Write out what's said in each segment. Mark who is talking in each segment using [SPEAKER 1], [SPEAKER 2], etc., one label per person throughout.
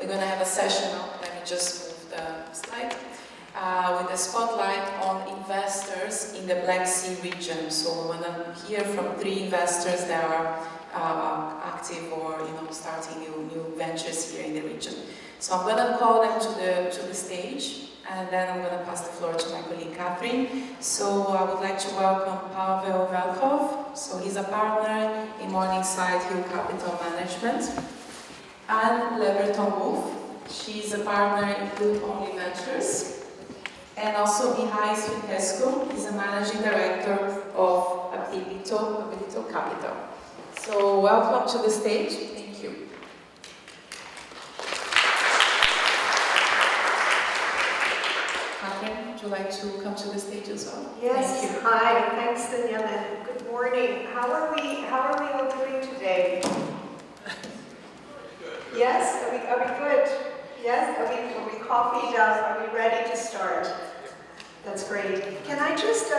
[SPEAKER 1] going to have a session, let me just move the slide, with a spotlight on investors in the Black Sea region. So we want to hear from 3 investors that are active or starting new ventures here in the region. So I'm going to call them to the stage, and then I'm going to pass the floor to my colleague Catherine. So I would like to welcome Pavel Velkov. So he's a partner in Morningside Capital Management. And Lebreton-Wolf. She's a partner in Blue Ventures. And also Mihai Sfintescu. He's a managing director of Abilito Capital. So welcome to the stage. Thank you. Catherine, would you like to come to the stage as well?
[SPEAKER 2] Yes.
[SPEAKER 1] Thank you.
[SPEAKER 2] Hi. Thanks, Daniela. Good morning. How are we all doing today? Yes. Are we good? Yes. Are we coffeeed up? Are we ready to start? That's great. Can I just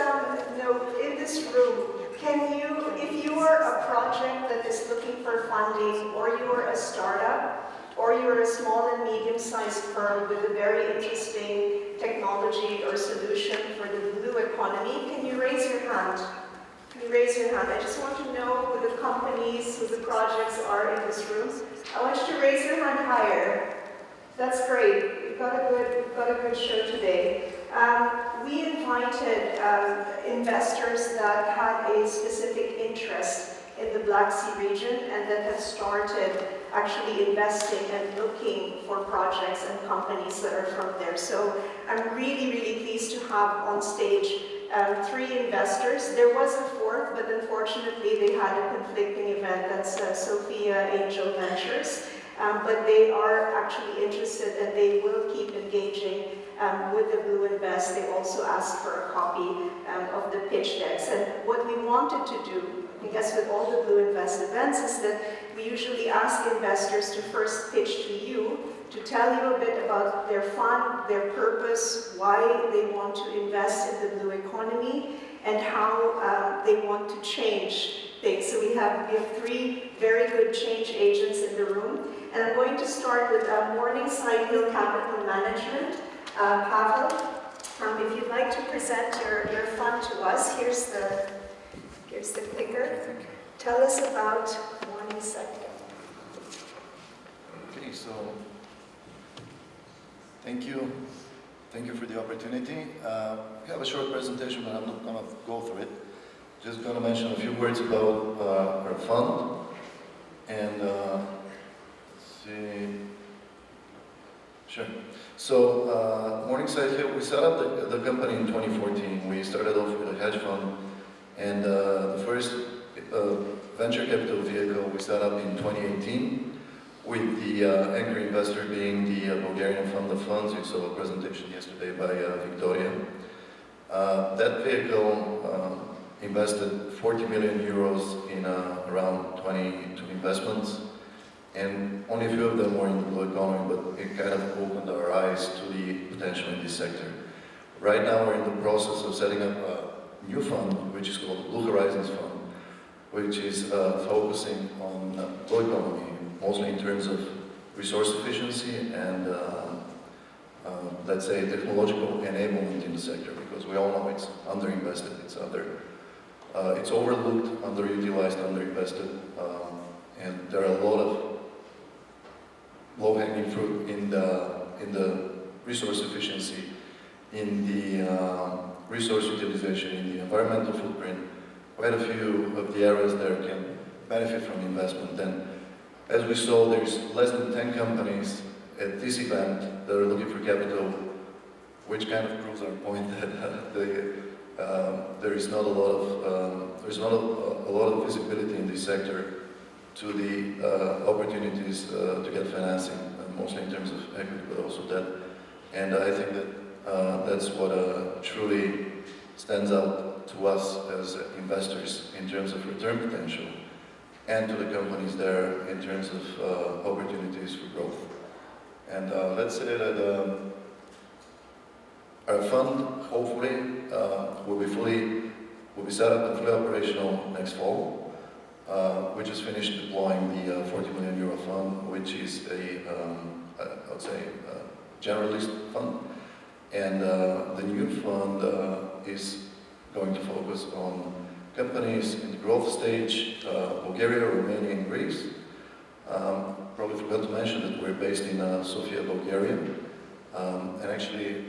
[SPEAKER 2] note in this room? Can you, if you are a project that is looking for funding, or you are a startup, or you're a small and medium-sized firm with a very interesting technology or solution for the blue economy, can you raise your hand? Can you raise your hand? I just want to know who the companies, who the projects are in this room. I want you to raise your hand higher. That's great. We've got a good show today. We invited investors that had a specific interest in the Black Sea region and that have started actually investing and looking for projects and companies that are from there. So I'm really pleased to have on stage 3 investors. There was a 4th, but unfortunately they had a conflicting event. That's Sophia Angel Ventures. But they are actually interested and they will keep engaging with the BlueInvest. They also asked for a copy of the pitch decks. And what we wanted to do, I guess with all the BlueInvest events, is that we usually ask investors to first pitch to you, to tell you a bit about their fund, their purpose, why they want to invest in the blue economy, and how they want to change things. So we have 3 very good change agents in the room. And I'm going to start with Morningside Capital Management. Pavel, if you'd like to present your fund to us, here's the clicker. Tell us about Morningside.
[SPEAKER 3] Okay, so thank you for the opportunity. I have a short presentation, but I'm not going to go through it. Just going to mention a few words about our fund. And let's see. Sure. So Morningside Hill, we set up the company in 2014. We started off with a hedge fund, and the first venture capital vehicle we set up in 2018, with the anchor investor being the Bulgarian Fund of Funds. You saw a presentation yesterday by Victoria. That vehicle invested 40 million euros in around 22 investments. And only a few of them were in the blue economy, but it kind of opened our eyes to the potential in this sector. Right now we're in the process of setting up a new fund, which is called the Blue Horizons Fund, which is focusing on blue economy, mostly in terms of resource efficiency and, let's say, technological enablement in the sector, because we all know it's underinvested, it's overlooked, underutilized, underinvested, and there are a lot of low-hanging fruit in the resource efficiency, in the resource utilization, in the environmental footprint. Quite a few of the areas there can benefit from investment. And as we saw, there's less than 10 companies at this event that are looking for capital, which kind of proves our point that there is not a lot of visibility in this sector to the opportunities to get financing, mostly in terms of equity, but also debt. And I think that that's what truly stands out to us as investors in terms of return potential, and to the companies there in terms of opportunities for growth. And let's say that our fund, hopefully, will be set up and fully operational next fall. We just finished deploying the 40 million euro fund, which is a generalist fund, and the new fund is going to focus on companies in the growth stage, Bulgaria, Romania, and Greece. Probably forgot to mention that we're based in Sofia, Bulgaria, and actually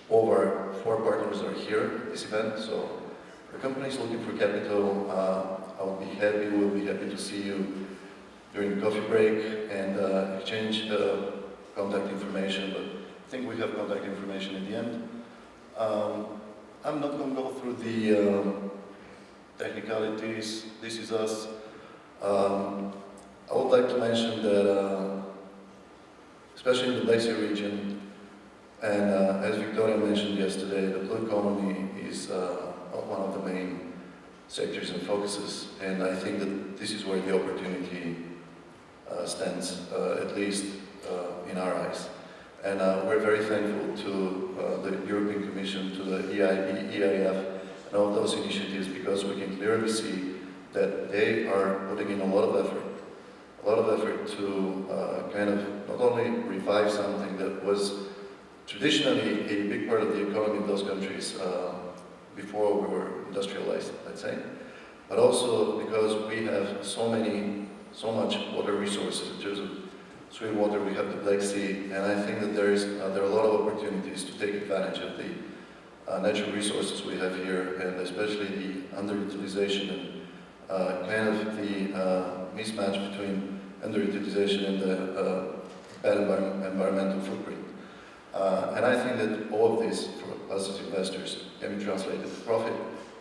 [SPEAKER 3] all of our 4 partners are here at this event, so for companies looking for capital, we'll be happy to see you during the coffee break and exchange contact information, but I think we have contact information at the end. I'm not going to go through the technicalities. This is us. I would like to mention that, especially in the Black Sea region, and as Victoria mentioned yesterday, the blue economy is one of the main sectors and focuses, and I think that this is where the opportunity stands, at least in our eyes. And we're very thankful to the European Commission, to the EIB, EIF, and all those initiatives, because we can clearly see that they are putting in a lot of effort to kind of not only revive something that was traditionally a big part of the economy in those countries before we were industrialized, let's say, but also because we have so much water resources in terms of sweet water. We have the Black Sea, and I think that there are a lot of opportunities to take advantage of the natural resources we have here, and especially the underutilization and kind of the mismatch between underutilization and the bad environmental footprint. And I think that all of this, for us as investors, can be translated to profit,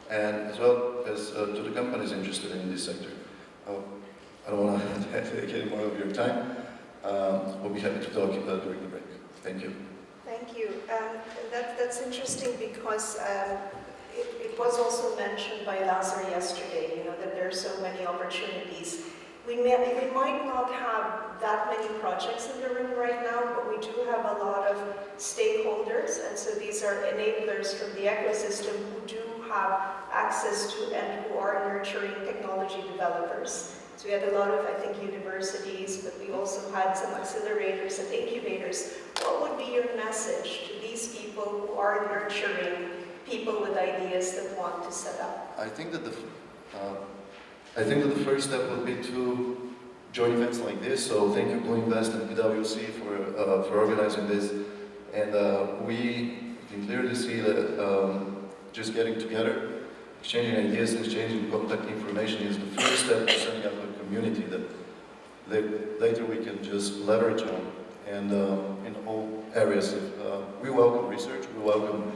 [SPEAKER 3] and as well as to the companies interested in this sector. I don't want to take any more of your time. We'll be happy to talk during the break. Thank you.
[SPEAKER 2] Thank you. That's interesting because it was also mentioned by Lazar yesterday, that there are so many opportunities. We might not have that many projects in the room right now, but we do have a lot of stakeholders, and so these are enablers from the ecosystem who do have access to and who are nurturing technology developers. So we had a lot of, I think, universities, but we also had some accelerators and incubators. What would be your message to these people who are nurturing people with ideas that want to set up?
[SPEAKER 3] I think that the first step would be to join events like this. So thank you, BlueInvest and PwC for organizing this. And we can clearly see that just getting together, exchanging ideas, exchanging contact information is the first step to setting up a community that later we can just leverage on. And in all areas, we welcome research, we welcome,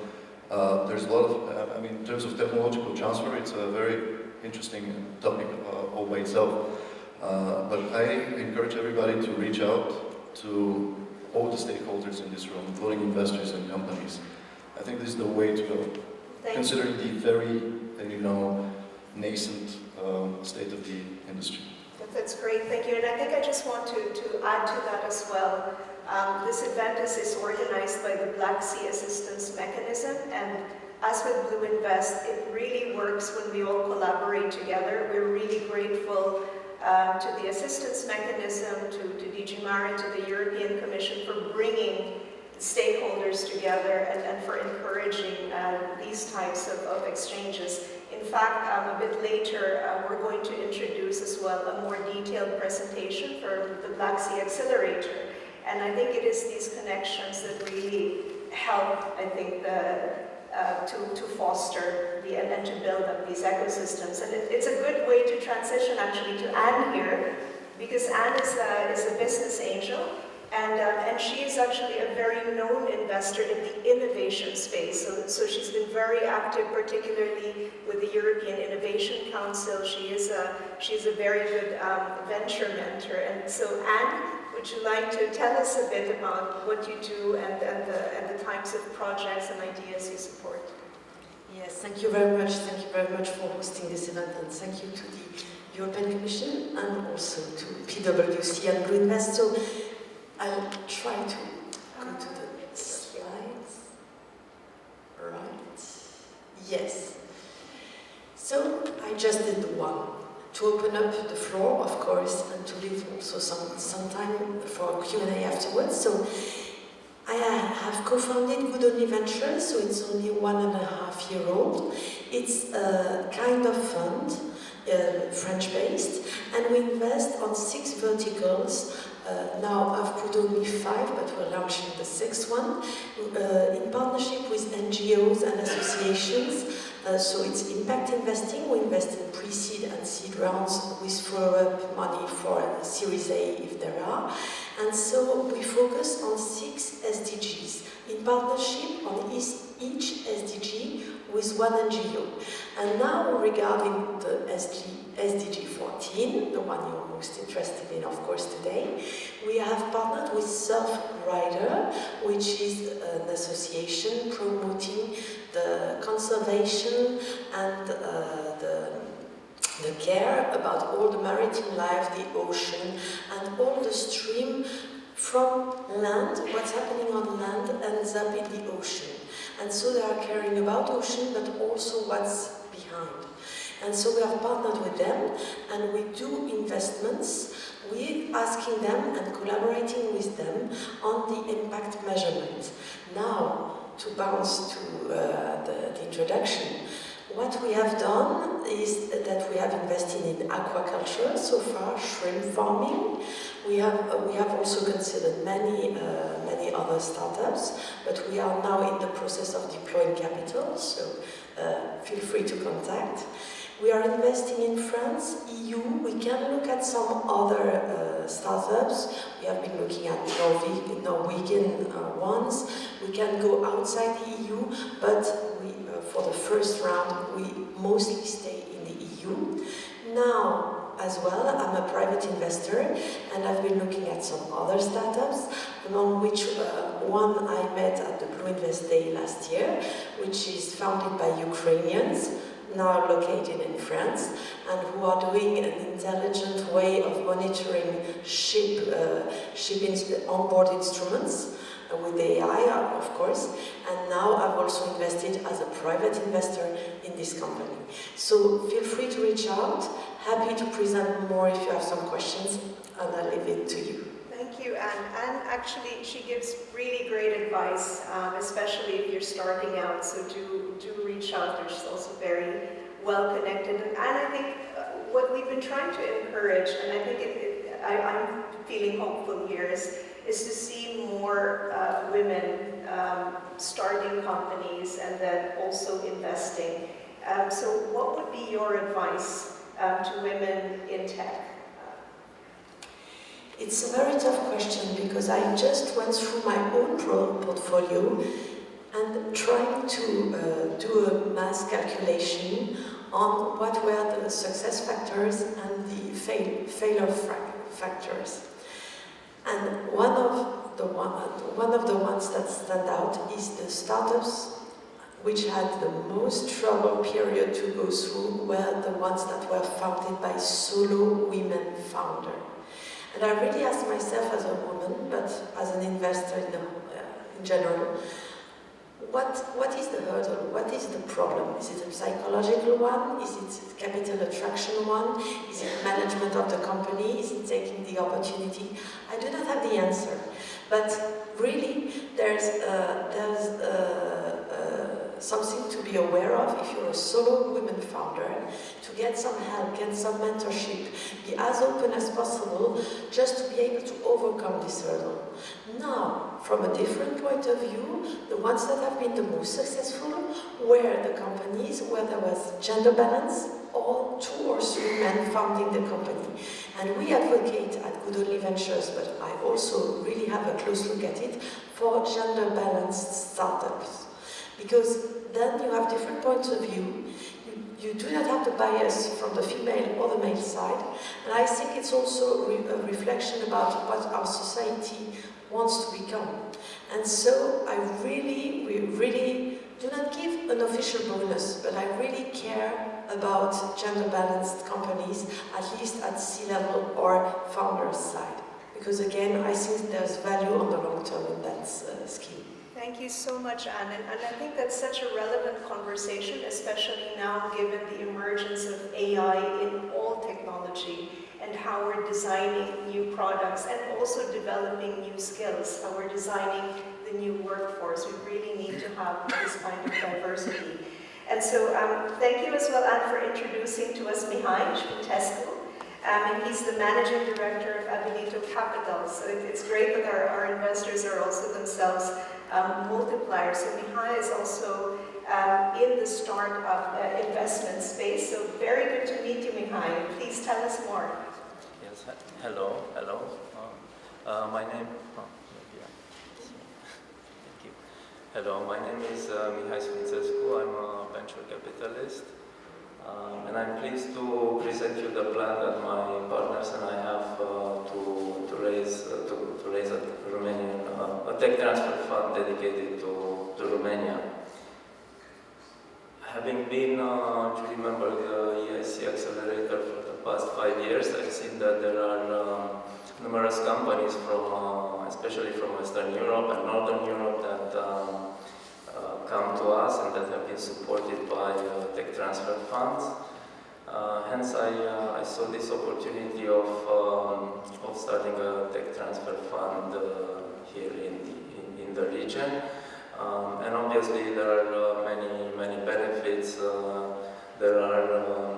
[SPEAKER 3] there's a lot of, in terms of technological transfer, it's a very interesting topic all by itself. But I encourage everybody to reach out to all the stakeholders in this room, including investors and companies. I think this is the way to go, considering the very, nascent state of the industry.
[SPEAKER 2] That's great, thank you. And I think I just want to add to that as well. This event is organized by the Black Sea Assistance Mechanism, and as with BlueInvest, it really works when we all collaborate together. We're really grateful to the assistance mechanism, to DG Mare, to the European Commission for bringing stakeholders together and for encouraging these types of exchanges. In fact, a bit later, we're going to introduce as well a more detailed presentation for the Black Sea Accelerator. And I think it is these connections that really help, I think, to foster and to build up these ecosystems. And it's a good way to transition actually to Anne here, because Anne is a business angel, and she is actually a very known investor in the innovation space. So she's been very active, particularly with the European Innovation Council. She's a very good venture mentor. And so Anne, would you like to tell us a bit about what you do and the types of projects and ideas you support?
[SPEAKER 4] Yes, thank you very much. Thank you very much for hosting this event, and thank you to the European Commission and also to PwC and BlueInvest. So I'll try to go to the slides. Right. Yes. So I just did the one. To open up the floor, of course, and to leave also some time for Q&A afterwards. So I have co-founded Good Only Ventures, so it's only 1.5 years old. It's a kind of fund, French-based, and we invest on 6 verticals. Now I've put only 5, but we're launching the 6th one, in partnership with NGOs and associations. So it's impact investing. We invest in pre-seed and seed rounds with follow-up money for Series A if there are. And so we focus on 6 SDGs in partnership on each SDG with one NGO. And now regarding the SDG 14, the one you're most interested in, of course, today, we have partnered with Surfrider, which is an association promoting the conservation and the care about all the maritime life, the ocean, and all the stream from land. What's happening on land ends up in the ocean. And so they are caring about ocean, but also what's behind. And so we have partnered with them, and we do investments with asking them and collaborating with them on the impact measurement. Now, to bounce to the introduction, what we have done is that we have invested in aquaculture so far, shrimp farming. We have also considered many other startups, but we are now in the process of deploying capital, so feel free to contact. We are investing in France, EU. We can look at some other startups. We have been looking at Norwegian ones. We can go outside the EU, but for the first round, we mostly stay in the EU. Now, as well, I'm a private investor, and I've been looking at some other startups, among which one I met at the BlueInvest Day last year, which is founded by Ukrainians, now located in France, and who are doing an intelligent way of monitoring ship onboard instruments with AI, of course. And now I've also invested as a private investor in this company. So feel free to reach out. Happy to present more if you have some questions, and I'll leave it to you.
[SPEAKER 2] Thank you, Anne. Anne, actually, she gives really great advice, especially if you're starting out, so do reach out. She's also very well connected. And Anne, I think what we've been trying to encourage, and I think I'm feeling hopeful here, is to see more women starting companies and then also investing. So what would be your advice to women in tech?
[SPEAKER 4] It's a very tough question because I just went through my own portfolio and trying to do a mass calculation on what were the success factors and the failure factors. And one of the ones that stand out is the startups which had the most trouble period to go through were the ones that were founded by solo women founders. And I really asked myself as a woman, but as an investor in general, what is the hurdle? What is the problem? Is it a psychological one? Is it capital attraction one? Is it management of the company? Is it taking the opportunity? I do not have the answer. But really, there's something to be aware of if you're a solo women founder, to get some help, get some mentorship, be as open as possible, just to be able to overcome this hurdle. Now, from a different point of view, the ones that have been the most successful were the companies where there was gender balance, or 2 or 3 men founding the company. And we advocate at Good Only Ventures, but I also really have a close look at it, for gender balanced startups. Because then you have different points of view. You do not have the bias from the female or the male side. And I think it's also a reflection about what our society wants to become. And so we really do not give an official bonus, but I really care about gender balanced companies, at least at C-level or founder's side. Because again, I think there's value on the long term in that scheme.
[SPEAKER 2] Thank you so much, Anne. And I think that's such a relevant conversation, especially now given the emergence of AI in all technology. and how we're designing new products and also developing new skills, how we're designing the new workforce. We really need to have this kind of diversity. And so thank you as well, Anne, for introducing to us Mihai Sfintescu. And he's the managing director of Abilito Capital. So it's great that our investors are also themselves multipliers. So Mihai is also in the startup investment space. So very good to meet you, Mihai. Please tell us more.
[SPEAKER 5] Yes, hello. My name. Thank you. Hello, my name is Mihai Sfintescu. I'm a venture capitalist. And I'm pleased to present you the plan that my partners and I have to raise a Romanian a tech transfer fund dedicated to Romania. Having been a jury member of the EIC Accelerator for the past 5 years, I've seen that there are numerous companies from, especially from Western Europe and Northern Europe, that come to us and that have been supported by tech transfer funds. Hence, I saw this opportunity of starting a tech transfer fund here in the region. And obviously, there are many benefits. There are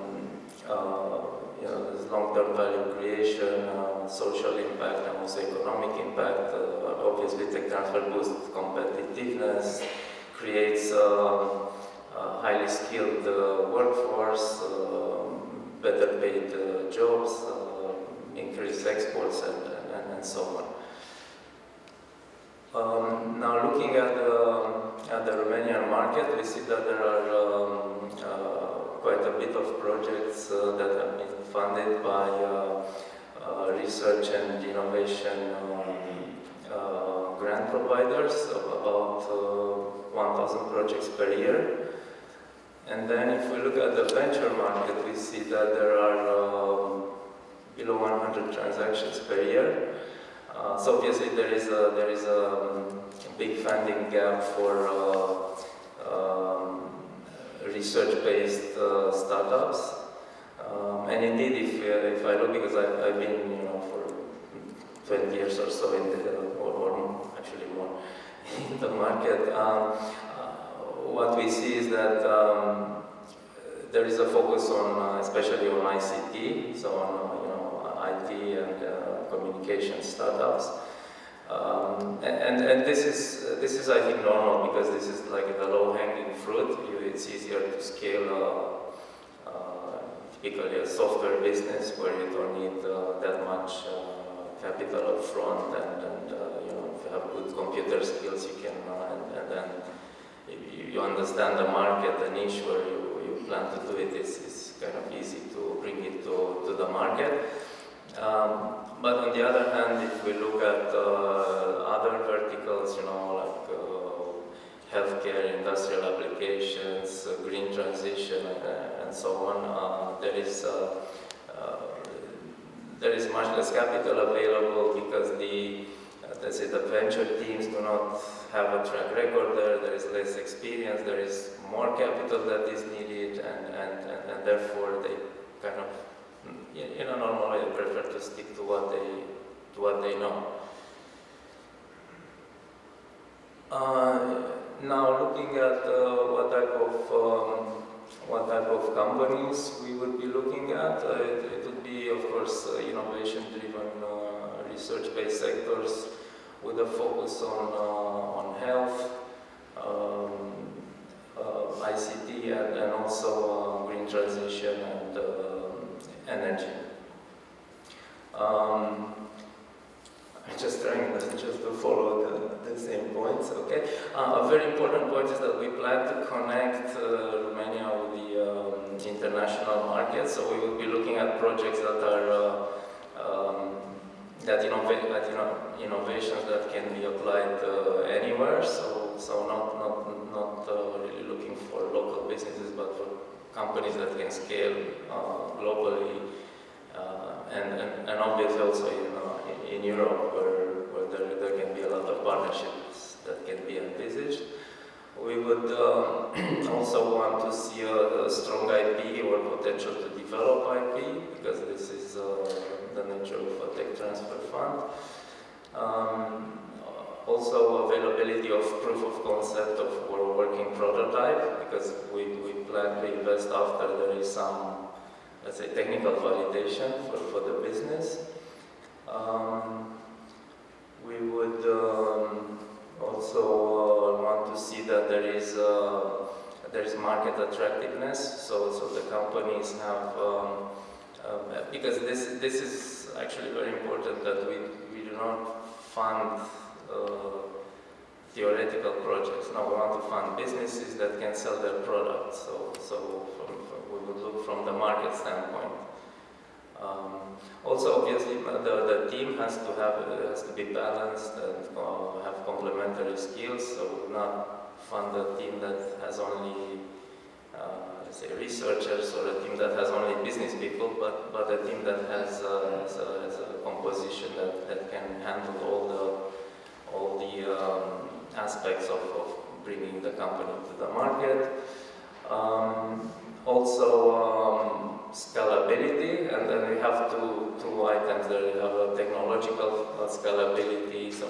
[SPEAKER 5] there's long-term value creation, social impact, and also economic impact. Obviously, tech transfer boosts competitiveness, creates a highly skilled workforce, better paid jobs, increased exports, and so on. Now, looking at the Romanian market, we see that there are quite a bit of projects that have been funded by research and innovation grant providers, of about 1,000 projects per year. And then if we look at the venture market, we see that there are below 100 transactions per year. So obviously there is a big funding gap for research-based startups. And indeed, if I look, because I've been for 20 years or so in or actually more in the market, what we see is that there is a focus on, especially on ICT, so on IT and communication startups, and this is I think normal, because this is like the low-hanging fruit. It's easier to scale typically a software business where you don't need that much capital up front, and if you have good computer skills, you can and then you understand the market, the niche where you plan to do it. It's kind of easy to bring it to the market. But on the other hand, if we look at other verticals, like healthcare, industrial applications, green transition, and so on, there is much less capital available, because let's say the venture teams do not have a track record there. There is less experience. There is more capital that is needed, and therefore they kind of, in a normal way, prefer to stick to what they know. Now, looking at what type of companies we would be looking at, it would be, of course, innovation-driven, research-based sectors with a focus on health, ICT, and also green transition and energy. I'm just trying to follow the same points, okay? A very important point is that we plan to connect Romania with the international market, so we will be looking at projects that are innovations that can be applied anywhere, so not really looking for local businesses, but for companies that can scale globally, and obviously also in Europe, where there can be a lot of partnerships that can be envisaged. We would also want to see a strong IP or potential to develop IP, because this is the nature of a tech transfer fund. Also availability of proof of concept of our working prototype, because we plan to invest after there is some, let's say, technical validation for the business. We would also want to see that there is market attractiveness, so the companies have, because this is actually very important, that we do not fund theoretical projects. Now we want to fund businesses that can sell their products. So we would look from the market standpoint. Also, obviously, the team has to be balanced and have complementary skills. So not fund a team that has only let's say researchers, or a team that has only business people, but a team that has a composition that can handle all the aspects of bringing the company to the market. Also scalability, and then we have two items there. We have a technological scalability, so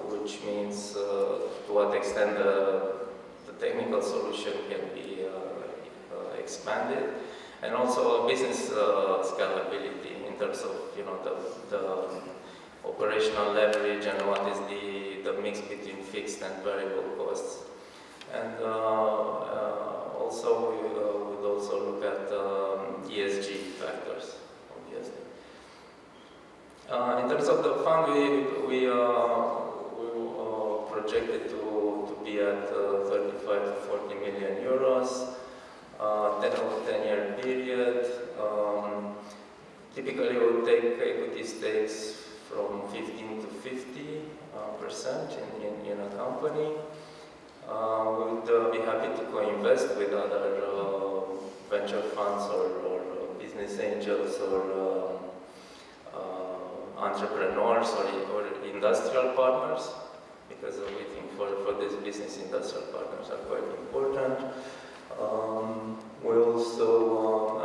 [SPEAKER 5] which means to what extent the technical solution can be expanded, and also business scalability in terms of the operational leverage and what is the mix between fixed and variable costs. And also we would also look at ESG factors, obviously. In terms of the fund, we projected to be at 35 to 40 million euros, 10-year period. Typically, we would take equity stakes from 15 to 50% in a company. We would be happy to co-invest with other venture funds or business angels or entrepreneurs or industrial partners, because we think for this business, industrial partners are quite important. We also,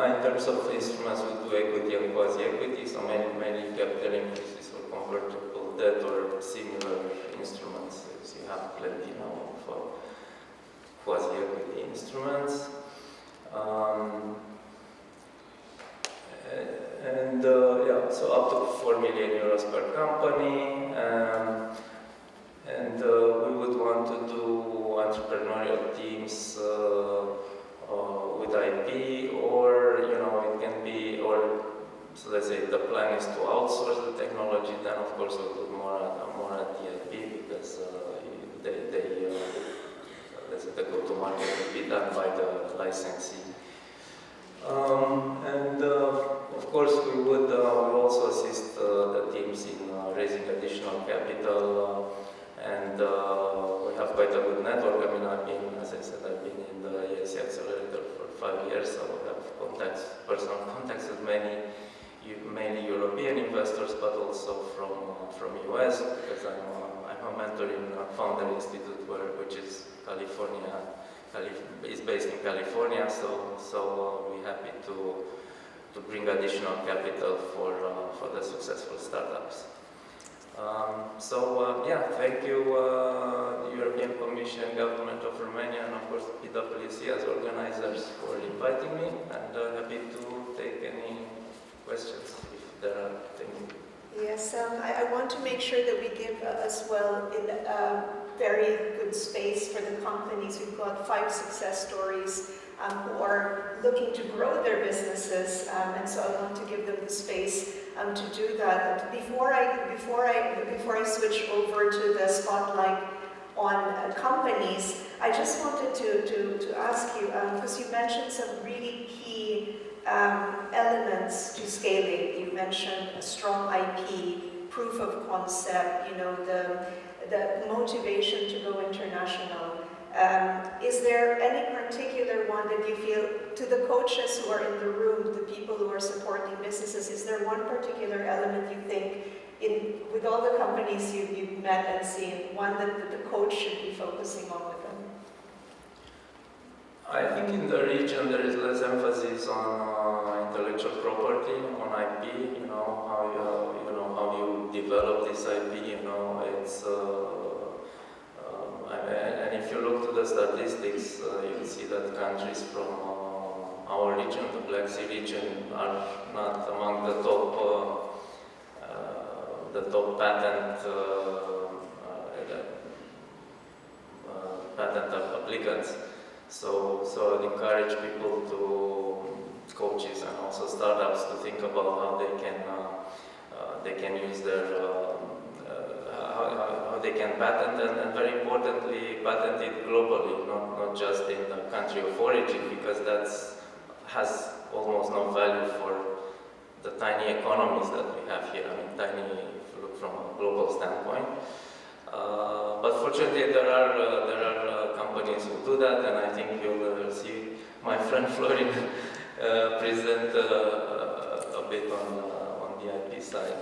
[SPEAKER 5] in terms of instruments, we do equity and quasi-equity, so mainly capital increases or convertible debt or similar instruments. So you have plenty now of quasi-equity instruments. Yeah, so up to 4 million euros per company. And we would want to do entrepreneurial teams with IP, or it can be, or so let's say the plan is to outsource the technology. Then of course we'll do more at the IP, because the go-to-market will be done by the licensee. Of course, we would also assist the teams in raising additional capital, and we have quite a good network. I mean, as I said, I've been in the ESC Accelerator for 5 years, so I have personal contacts with mainly European investors, but also from US, because I'm a mentor in Founder Institute, which is California. Is based in California, so we're happy to bring additional capital for the successful startups. Yeah, thank you, European Commission, Government of Romania, and of course PwC as organizers for inviting me, and happy to take any questions if there are things.
[SPEAKER 2] Yes, I want to make sure that we give as well in very good space for the companies. We've got 5 success stories who are looking to grow their businesses, and so I want to give them the space to do that. Before I switch over to the spotlight on companies, I just wanted to ask you, because you mentioned some really key elements to scaling. You mentioned a strong IP, proof of concept, the motivation to go international. Is there any particular one that you feel, to the coaches who are in the room, the people who are supporting businesses, is there one particular element you think with all the companies you've met and seen, one that the coach should be focusing on with them?
[SPEAKER 5] I think in the region there is less emphasis on intellectual property, on IP. How you develop this IP. It's and if you look to the statistics, you'll see that countries from our region, the Black Sea region, are not among the top patent applicants. So I'd encourage people coaches and also startups to think about how they can use their how they can patent and very importantly patent it globally, not just in the country of origin, because that has almost no value for the tiny economies that we have here. I mean, tiny if you look from a global standpoint. But fortunately, there are companies who do that, and I think you'll see my friend Florin present a bit on the IP side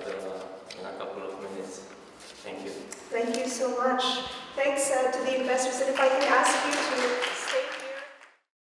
[SPEAKER 5] in a couple of minutes. Thank you.
[SPEAKER 2] Thank you so much. Thanks to the investors, and if I can ask you to